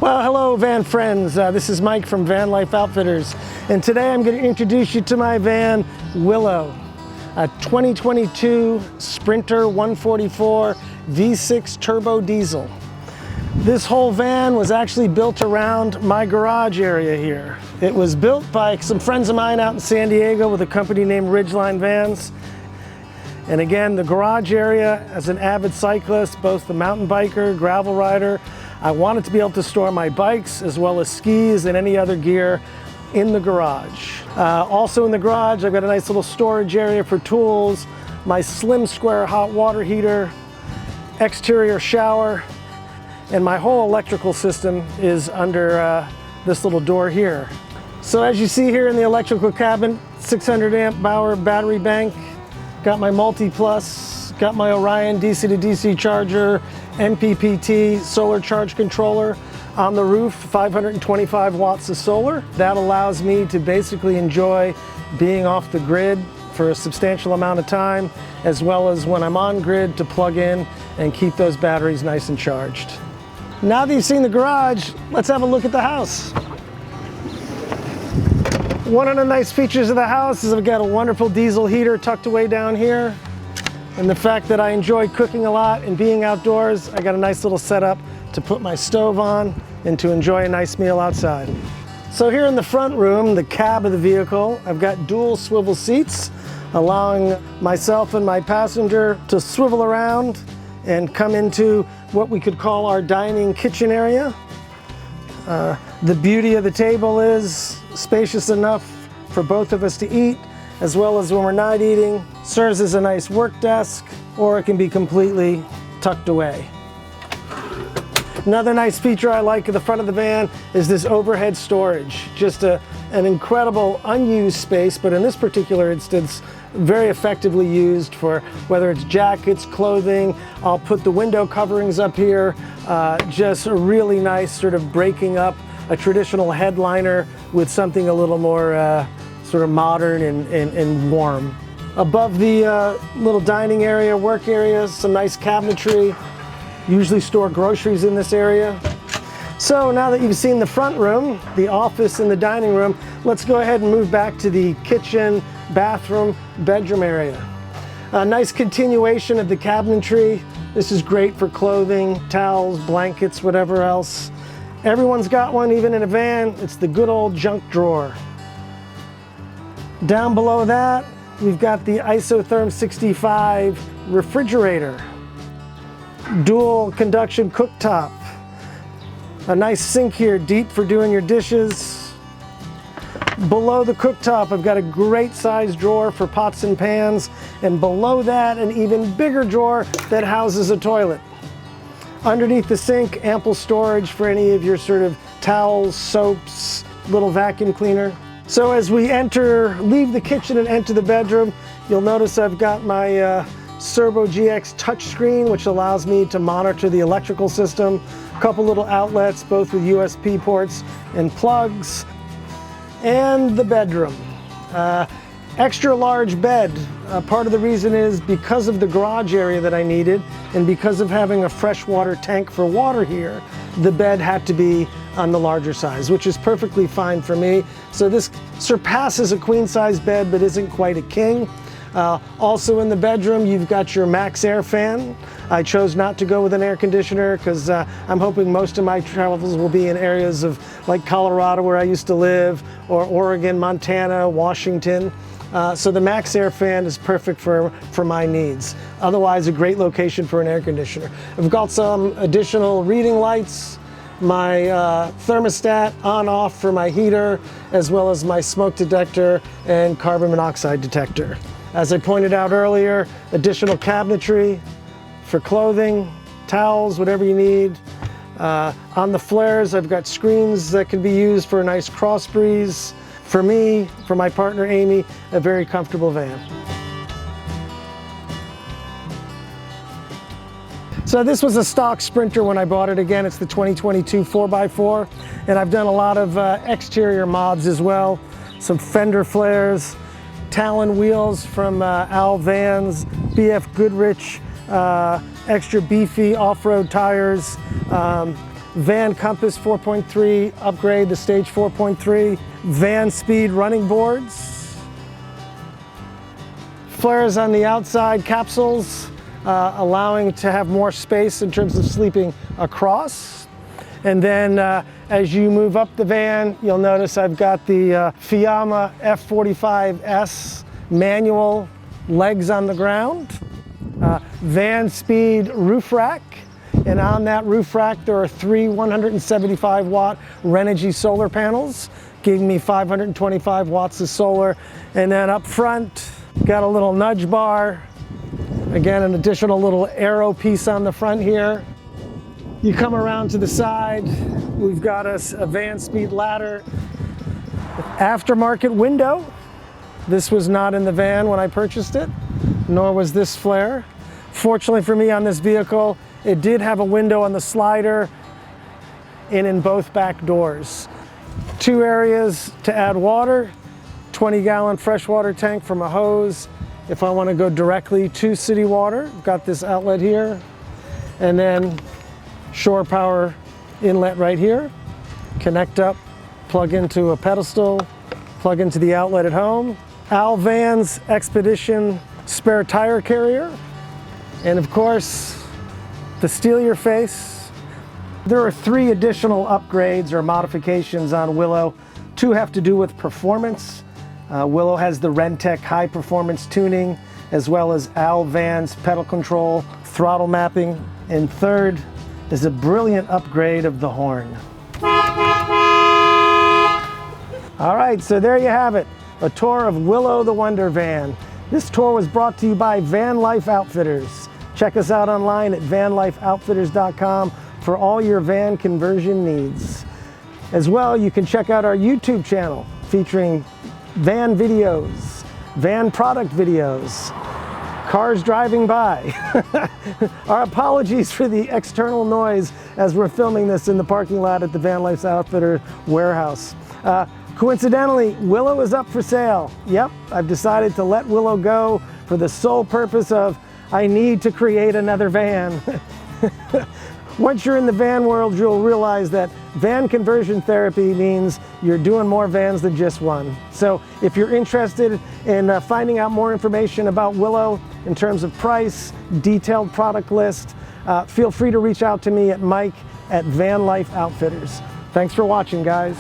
Well, hello van friends. This is Mike from Vanlife Outfitters, and today I'm going to introduce you to my van, Willow, a 2022 Sprinter 144 V6 turbo diesel. This whole van was actually built around my garage area here. It was built by some friends of mine out in San Diego with a company named Ridgeline Vans. And again, the garage area, as an avid cyclist, both the mountain biker, gravel rider, I wanted to be able to store my bikes as well as skis and any other gear in the garage. Also in the garage, I've got a nice little storage area for tools, my slim square hot water heater, exterior shower, and my whole electrical system is under this little door here. So as you see here in the electrical cabinet, 600 amp hour battery bank, got my Multi-Plus, got my Orion DC to DC charger, MPPT solar charge controller. On the roof, 525 watts of solar. That allows me to basically enjoy being off the grid for a substantial amount of time, as well as when I'm on grid to plug in and keep those batteries nice and charged. Now that you've seen the garage, let's have a look at the house. One of the nice features of the house is I've got a wonderful diesel heater tucked away down here. And the fact that I enjoy cooking a lot and being outdoors, I got a nice little setup to put my stove on and to enjoy a nice meal outside. So here in the front room, the cab of the vehicle, I've got dual swivel seats, allowing myself and my passenger to swivel around and come into what we could call our dining kitchen area. The beauty of the table is spacious enough for both of us to eat, as well as when we're not eating, serves as a nice work desk, or it can be completely tucked away. Another nice feature I like at the front of the van is this overhead storage. Just an incredible unused space, but in this particular instance, very effectively used for whether it's jackets, clothing. I'll put the window coverings up here. Just a really nice sort of breaking up a traditional headliner with something a little more sort of modern and warm. Above the little dining area, work area, some nice cabinetry. Usually store groceries in this area. So now that you've seen the front room, the office and the dining room, let's go ahead and move back to the kitchen, bathroom, bedroom area. A nice continuation of the cabinetry. This is great for clothing, towels, blankets, whatever else. Everyone's got one, even in a van. It's the good old junk drawer. Down below that, we've got the Isotherm 65 refrigerator. Dual conduction cooktop. A nice sink here, deep for doing your dishes. Below the cooktop, I've got a great size drawer for pots and pans, and below that, an even bigger drawer that houses a toilet. Underneath the sink, ample storage for any of your sort of towels, soaps, little vacuum cleaner. So as we leave the kitchen and enter the bedroom, you'll notice I've got my Servo GX touchscreen, which allows me to monitor the electrical system. A couple little outlets, both with USB ports and plugs. And the bedroom. Extra large bed. Part of the reason is because of the garage area that I needed, and because of having a freshwater tank for water here, the bed had to be on the larger size, which is perfectly fine for me. So this surpasses a queen size bed, but isn't quite a king. Also in the bedroom, you've got your Max Air fan. I chose not to go with an air conditioner because I'm hoping most of my travels will be in areas of like Colorado, where I used to live, or Oregon, Montana, Washington. So the Max Air fan is perfect for my needs. Otherwise, a great location for an air conditioner. I've got some additional reading lights, my thermostat on-off for my heater, as well as my smoke detector and carbon monoxide detector. As I pointed out earlier, additional cabinetry for clothing, towels, whatever you need. On the flares, I've got screens that can be used for a nice cross breeze. For me, for my partner Amy, a very comfortable van. So this was a stock Sprinter when I bought it. Again, it's the 2022 4x4, and I've done a lot of exterior mods as well. Some fender flares, Talon wheels from Al Vans, BF Goodrich, extra beefy off-road tires, Van Compass 4.3 upgrade, the Stage 4.3. Van Speed running boards. Flares on the outside, capsules, allowing to have more space in terms of sleeping across. And then as you move up the van, you'll notice I've got the Fiamma F45S manual legs on the ground. Van Speed roof rack. And on that roof rack, there are 3 175 watt Renogy solar panels, giving me 525 watts of solar. And then up front, got a little nudge bar. Again, an additional little arrow piece on the front here. You come around to the side, we've got us a Van Speed ladder. Aftermarket window. This was not in the van when I purchased it, nor was this flare. Fortunately for me on this vehicle, it did have a window on the slider and in both back doors. 2 areas to add water, 20-gallon freshwater tank from a hose. If I want to go directly to city water, got this outlet here. And then shore power inlet right here. Connect up, plug into a pedestal, plug into the outlet at home. Al Van's Expedition spare tire carrier. And of course, to steal your face. There are 3 additional upgrades or modifications on Willow. 2 have to do with performance. Willow has the Rentec high performance tuning, as well as Al Van's pedal control, throttle mapping. And 3rd is a brilliant upgrade of the horn. All right, so there you have it. A tour of Willow the Wonder Van. This tour was brought to you by Vanlife Outfitters. Check us out online at vanlifeoutfitters.com for all your van conversion needs. As well, you can check out our YouTube channel featuring van videos, van product videos, cars driving by. Our apologies for the external noise as we're filming this in the parking lot at the Vanlife Outfitters warehouse. Coincidentally, Willow is up for sale. Yep, I've decided to let Willow go for the sole purpose of I need to create another van. Once you're in the van world, you'll realize that van conversion therapy means you're doing more vans than just one. So if you're interested in finding out more information about Willow in terms of price, detailed product list, feel free to reach out to me at Mike at Vanlife Outfitters. Thanks for watching, guys.